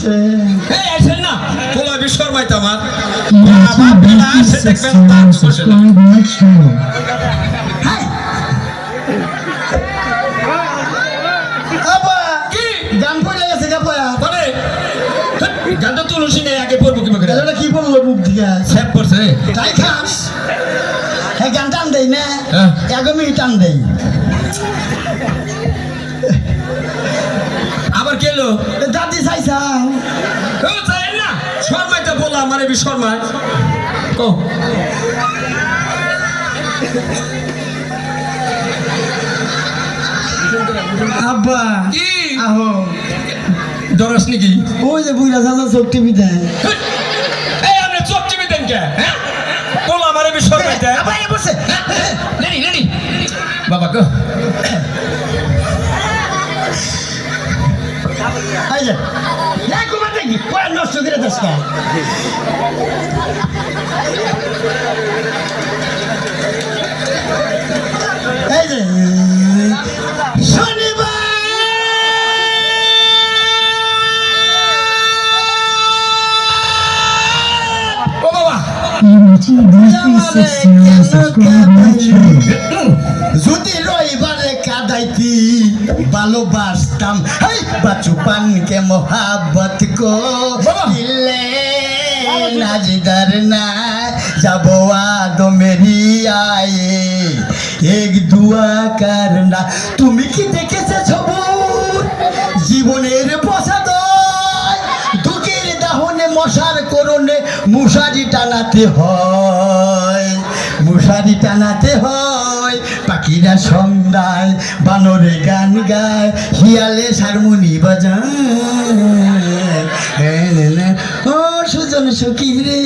আসছে এই আছেন না তোলা বিশ্বর মাইতে আমার কি গান পড়ে গেছে গাপয়া করে গানটা তুলসী নেই আগে পড়বো কি করে এটা কি বললো মুখ দিকে সেভ করছে তাই খাস হ্যাঁ গান টান দেই না হ্যাঁ। 1 মিনিট টান দেই আবার কেলো দাদি চাইছাও ও চাই না শর্মাইতে বললাম মানে বি শর্মায় কো আব্বা কি আহো দরস নাকি ওই যে বুইরা চাচা চোখ টিভি দেয় এই আপনি চোখ টিপে দেন কে হ্যাঁ বললাম মানে বি শর্মাইতে আব্বা এ বসে রেডি রেডি বাবা কো এই যে না ঘুমাতে কি পড়া নষ্ট করে দাস কা এই যে শনিবার ও বাবা যদি রবিবারে কাদাইতি ভালোবাসতাম এই বাচুপানকে মোহাব্বত কো দিলে নাজিদার না যাবো আদো মেরি আয়ে এক দুয়া করনা তুমি কি দেখেছে সবুজ জীবনের প্রসাদ দুঃখের দাহনে মশার করণে মশারি টানাতে হয় মশারি টানাতে হয় পাখিরা সন্ধ্যায় বানরে গান গায় হিয়ালে হারমোনি বাজায় ও সুজন সখী রে